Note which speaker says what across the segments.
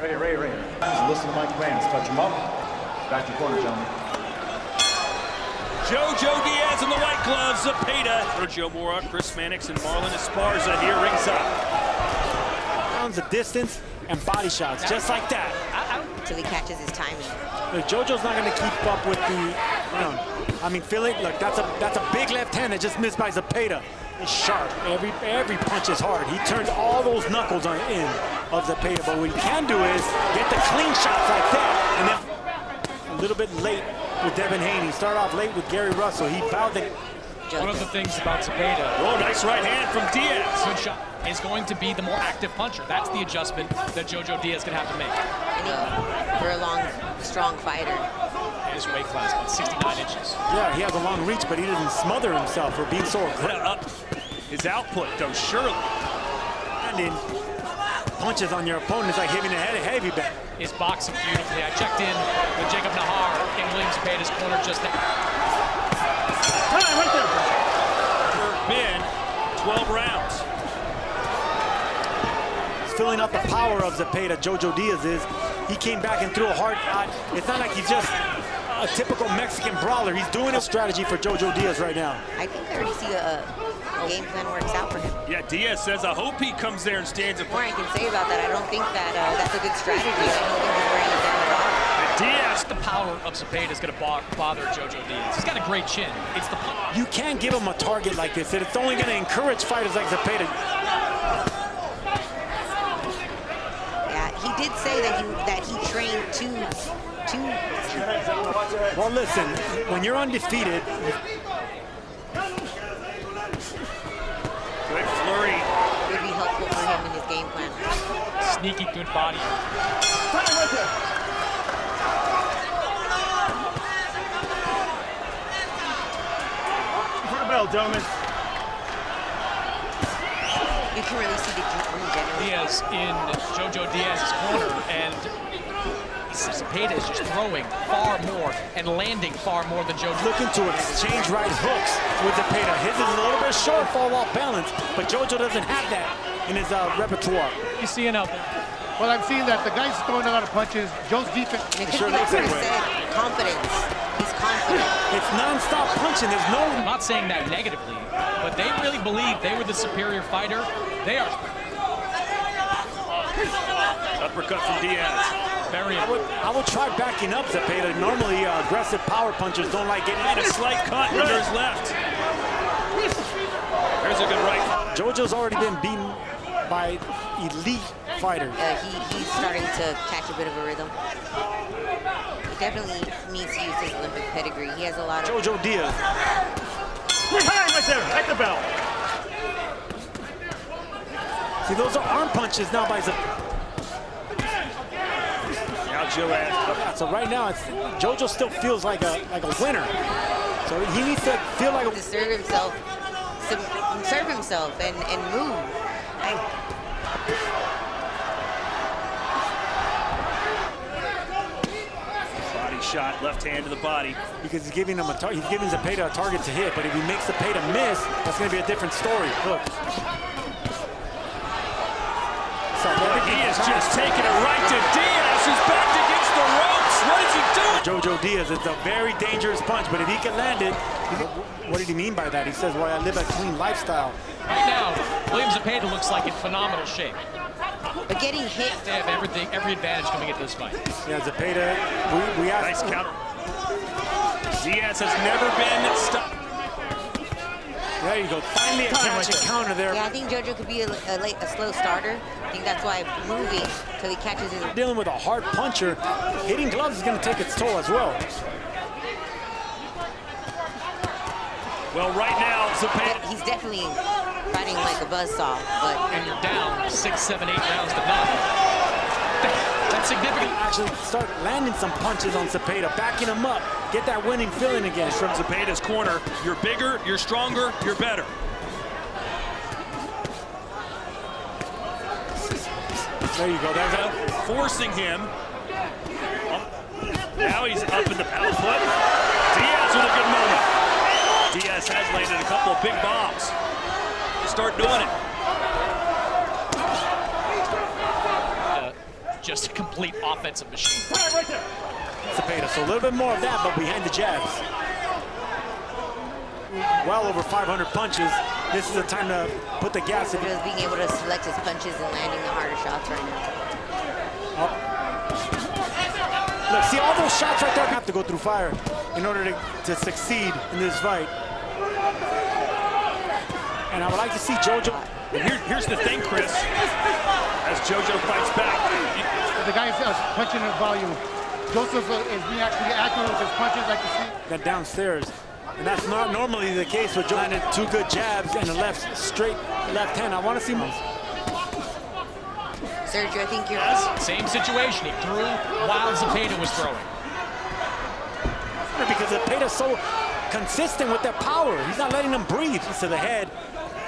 Speaker 1: Ready. Listen to my commands. Touch him up. Back to your corner, gentlemen.
Speaker 2: Jojo Diaz in the white gloves. Zepeda. Sergio Mora, Chris Mannix, and Marlon Esparza here ringside.
Speaker 3: Rounds of distance and body shots, just like that.
Speaker 4: Till he catches his timing.
Speaker 3: Look, Jojo's not going to keep up with the round. I mean, feel it. Look, that's a big left hand that just missed by Zepeda. It's sharp. Every punch is hard. He turned all those knuckles on in of Zepeda. But what he can do is get the clean shots like that, and then a little bit late with Devin Haney. Started off late with Gary Russell. He fouled it.
Speaker 5: One of the things about Zepeda,
Speaker 2: oh, nice right hand from Diaz.
Speaker 5: Good shot, is going to be the more active puncher. That's the adjustment that Jojo Diaz is going to have to make.
Speaker 4: For a long, strong fighter.
Speaker 5: His weight class, about 69 inches.
Speaker 3: Yeah, he has a long reach, but he doesn't smother himself for being so aggressive.
Speaker 2: Up his output, though, surely.
Speaker 3: And in punches on your opponent is like hitting a heavy back.
Speaker 5: Is boxing beautifully. I checked in with Jacob Nahar in Wiliam Zepeda's corner just now.
Speaker 2: Right there. Been 12 rounds.
Speaker 3: He's filling up the power of Zepeda. Jojo Diaz is. He came back and threw a hard. It's not like he's just a typical Mexican brawler. He's doing a strategy for Jojo Diaz right now.
Speaker 4: I think I already see a game plan works out for him.
Speaker 2: Yeah, Diaz says, I hope he comes there and stands up.
Speaker 4: More I can say about that, I don't think that that's a good strategy. I don't think he's wearing it down at all.
Speaker 5: Diaz, the power of Zepeda is going to bother Jojo Diaz. He's got a great chin. It's the punch.
Speaker 3: You can't give him a target like this. It's only going to encourage fighters like Zepeda.
Speaker 4: Yeah, he did say that he trained two.
Speaker 3: Well, listen, when you're undefeated.
Speaker 2: Good flurry.
Speaker 4: Would be helpful for him in his game plan.
Speaker 5: Sneaky good body.
Speaker 1: For the bell, gentlemen.
Speaker 4: You can really see the regeneration.
Speaker 5: Diaz in Jojo Diaz's corner, and Zepeda is just throwing far more and landing far more than Jojo.
Speaker 3: Looking to exchange right hooks with Zepeda. His is a little bit short, fall off balance, but Jojo doesn't have that in his repertoire.
Speaker 5: You see it out there.
Speaker 6: Well, I'm seeing that the guy's throwing a lot of punches. Joe's defense.
Speaker 4: And it could be like Chris said, confidence. He's confident.
Speaker 3: It's non-stop punching. There's no.
Speaker 5: I'm not saying that negatively, but they really believe they were the superior fighter. They are.
Speaker 2: Uppercut from Diaz.
Speaker 3: I would try backing up Zepeda. Normally, aggressive power punchers don't like getting
Speaker 2: in. A slight cut under his left. There's a good right.
Speaker 3: Jojo's already been beaten by elite fighters.
Speaker 4: He's starting to catch a bit of a rhythm. He definitely needs to use his Olympic pedigree. He has a lot of...
Speaker 3: Jojo Diaz.
Speaker 1: Right there, at the bell.
Speaker 3: See, those are arm punches now by Zepeda. So right now, Jojo still feels like a winner. So he needs to feel like
Speaker 4: to serve himself and move.
Speaker 2: Body shot, left hand to the body.
Speaker 3: Because he's giving him he's giving Zepeda a target to hit. But if he makes Zepeda miss, that's going to be a different story. Look.
Speaker 2: So he is just taking it right to Diaz, who's back against the ropes. What is he doing?
Speaker 3: Jojo Diaz, it's a very dangerous punch, but if he can land it, what did he mean by that? He says, well, I live a clean lifestyle.
Speaker 5: Right now, Wiliam Zepeda looks like in phenomenal shape.
Speaker 4: But getting hit.
Speaker 5: They have every advantage coming into this fight.
Speaker 3: Yeah, Zepeda, we have...
Speaker 2: Nice counter. Diaz has never been stopped.
Speaker 3: There you go. Finally a catch and counter there.
Speaker 4: Yeah, I think Jojo could be a slow starter. I think that's why moving till he catches his...
Speaker 3: Dealing with a hard puncher, hitting gloves is going to take its toll as well.
Speaker 2: Well, right now, Zepeda...
Speaker 4: He's definitely fighting like a buzzsaw, but...
Speaker 5: And you're down 6, 7, 8 rounds to none. That's significant.
Speaker 3: Actually start landing some punches on Zepeda, backing him up, get that winning feeling again.
Speaker 2: From Zepeda's corner, you're bigger, you're stronger, you're better.
Speaker 3: There you go. That's
Speaker 2: forcing him. Now he's up in the output. Diaz with a good moment. Diaz has landed a couple of big bombs. Start doing it.
Speaker 5: just a complete offensive machine.
Speaker 3: Zepeda, so a little bit more of that, but behind the jabs. Well over 500 punches. This is the time to put the gas in.
Speaker 4: Just being able to select his punches and landing the harder shots right now.
Speaker 3: Look, see all those shots right there have to go through fire in order to succeed in this fight. And I would like to see Jojo.
Speaker 2: And here's the thing, Chris. As Jojo fights back.
Speaker 6: The guy is punching at volume. Joseph is being actually accurate with his punches, like you see.
Speaker 3: That downstairs. And that's not normally the case with Joe. Landed 2 good jabs and a straight left hand. I want to see more.
Speaker 4: Sergio, I think you're...
Speaker 5: Same situation. He threw while Zepeda was throwing.
Speaker 3: Because Zepeda's so consistent with that power. He's not letting them breathe. To the head.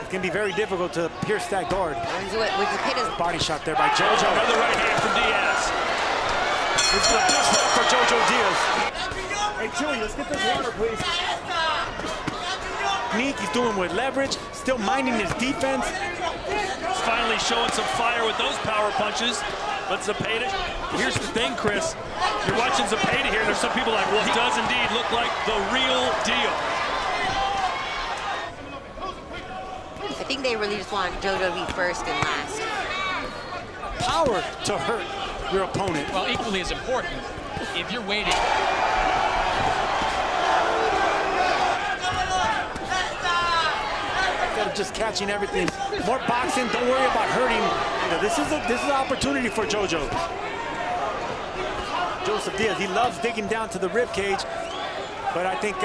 Speaker 3: It can be very difficult to pierce that guard.
Speaker 4: With Zepeda's
Speaker 3: body shot there by Jojo.
Speaker 2: Another right hand from Diaz.
Speaker 3: This is the best shot for Jojo Diaz.
Speaker 1: Hey, Chewy, let's get this water, please.
Speaker 3: He's doing with leverage, still minding his defense.
Speaker 2: He's finally showing some fire with those power punches. But Zepeda, here's the thing, Chris. You're watching Zepeda here, and there's some people like, well, he does indeed look like the real deal.
Speaker 4: I think they really just want Jojo to be first and last.
Speaker 3: Power to hurt your opponent.
Speaker 5: Well, equally as important, if you're waiting.
Speaker 3: Instead of just catching everything. More boxing, don't worry about hurting. You know, this is an opportunity for Jojo. Joseph Diaz, he loves digging down to the rib cage. But I think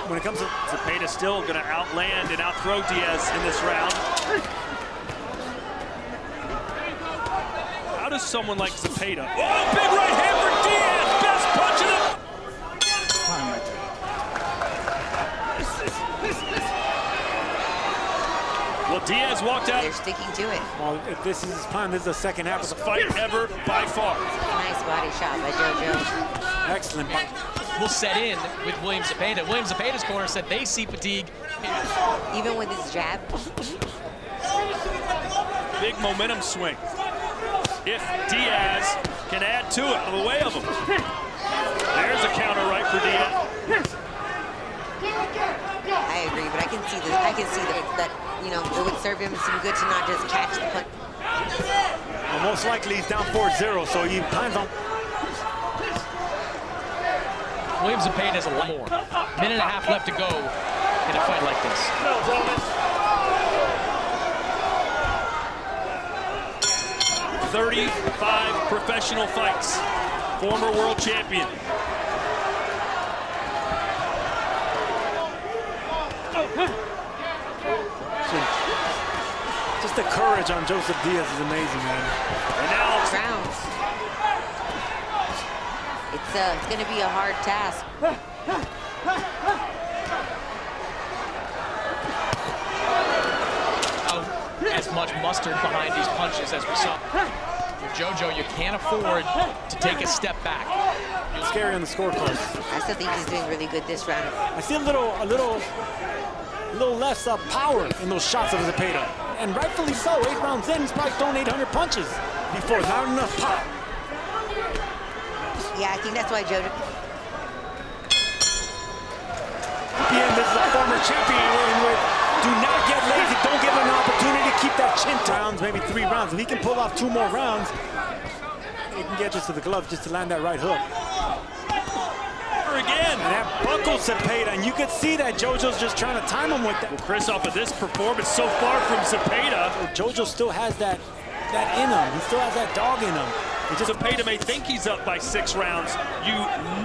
Speaker 3: when it comes to
Speaker 2: Zepeda still going to outland and outthrow Diaz in this round. How does someone like Zepeda? Oh, big right hand for Diaz! Best punch of the... Well, Diaz walked out.
Speaker 4: They're sticking to it.
Speaker 3: well, if this is his plan, this is the second half of the
Speaker 2: Fight ever by far.
Speaker 4: Nice body shot by Jojo.
Speaker 3: Excellent.
Speaker 5: Will set in with Wiliam Zepeda. Wiliam Zepeda's corner said they see fatigue.
Speaker 4: Even with his jab.
Speaker 2: Big momentum swing. If Diaz can add to it on the way of him. There's a counter right for Diaz.
Speaker 4: I agree, but I can see that you know, it would serve him some good to not just catch the punch.
Speaker 3: Well, most likely he's down 4-0, so he plans on.
Speaker 5: Wiliam Zepeda has a lot more. Minute and a half left to go in a fight like this.
Speaker 2: 35 professional fights. Former world champion.
Speaker 3: Just the courage on Joseph Diaz is amazing, man.
Speaker 2: And now
Speaker 4: Rounds. It's going to be a hard task.
Speaker 5: As much mustard behind these punches as we saw. For Jojo, you can't afford to take a step back.
Speaker 3: It's scary on the scorecard.
Speaker 4: I still think he's doing really good this round.
Speaker 3: I see a little less power in those shots of Zepeda. And rightfully so. 8 rounds in, he's probably thrown 800 punches before. Not enough pop.
Speaker 4: Yeah, I think that's why Jojo...
Speaker 3: This is a former champion. Do not get lazy. Don't give him an opportunity to keep that chin rounds, maybe 3 rounds. If he can pull off 2 more rounds, he can get just to the gloves just to land that right hook.
Speaker 2: again.
Speaker 3: And that buckles Zepeda, and you could see that Jojo's just trying to time him with that.
Speaker 2: Well, Chris, off of this performance so far from Zepeda,
Speaker 3: Jojo still has that in him. He still has that dog in him.
Speaker 2: Zepeda may think he's up by 6 rounds. You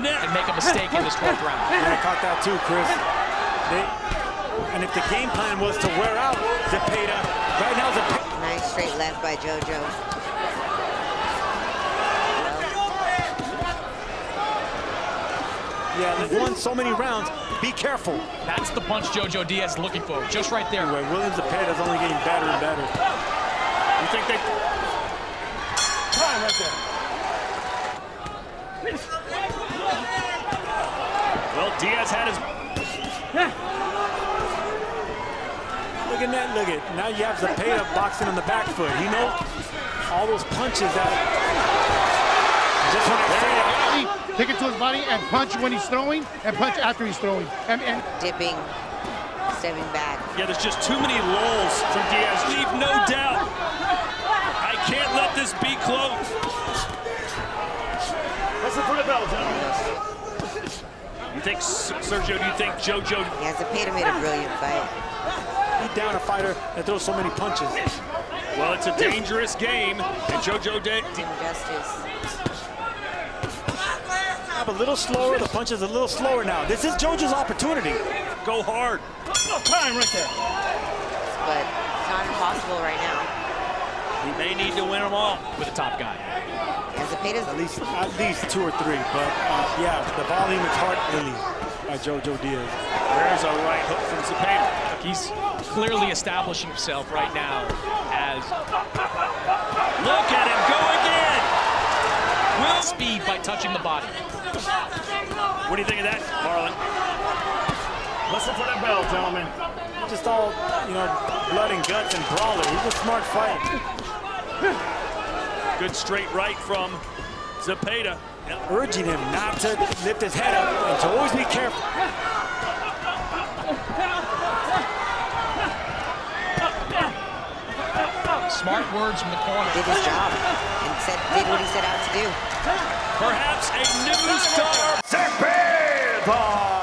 Speaker 2: never
Speaker 5: make a mistake in this 12th round.
Speaker 3: Yeah, I caught that too, Chris. And if the game plan was to wear out Zepeda, right now Zepeda.
Speaker 4: Nice straight left by Jojo.
Speaker 3: Yeah, they've won so many rounds. Be careful.
Speaker 5: That's the punch Jojo Diaz is looking for, just right there.
Speaker 3: Anyway, Wiliam Zepeda's only getting better and better.
Speaker 2: You think they...
Speaker 3: Time right there.
Speaker 2: Well, Diaz had his...
Speaker 3: Look at that, look at it. Now you have Zepeda boxing on the back foot. You know all those punches that Just when I say that.
Speaker 6: Take it to his body and punch when he's throwing and punch after he's throwing. And
Speaker 4: Dipping, stepping back.
Speaker 2: Yeah, there's just too many lulls from Diaz. Leave no doubt. I can't let this be close.
Speaker 1: Listen for the bell, gentlemen.
Speaker 2: You think, Sergio, do you think JoJo?
Speaker 4: Yeah, Zepeda made a brilliant fight.
Speaker 3: He down a fighter that throws so many punches.
Speaker 2: Well, it's a dangerous game, and JoJo did.
Speaker 4: Injustice.
Speaker 3: A little slower, the punch is a little slower now. This is JoJo's opportunity.
Speaker 2: Go hard.
Speaker 1: Time right there.
Speaker 4: But it's not impossible right now.
Speaker 2: He may need to win them all
Speaker 5: with the top guy.
Speaker 4: And Zepeda's
Speaker 3: At least 2 or 3, but yeah, the volume is hard really by JoJo Diaz.
Speaker 2: There's a right hook from Zepeda.
Speaker 5: He's clearly establishing himself right now as...
Speaker 2: Look at him go again!
Speaker 5: Will speed by touching the body.
Speaker 2: What do you think of that, Marlon?
Speaker 1: Listen for that bell, gentlemen.
Speaker 3: Just all, you know, blood and guts and brawler. He's a smart fighter.
Speaker 2: Good straight right from Zepeda.
Speaker 3: Urging him not to lift his head up and to always be careful.
Speaker 5: Smart words from the corner.
Speaker 4: did his job and did what he set out to do.
Speaker 2: Perhaps a new star.
Speaker 1: Zepeda!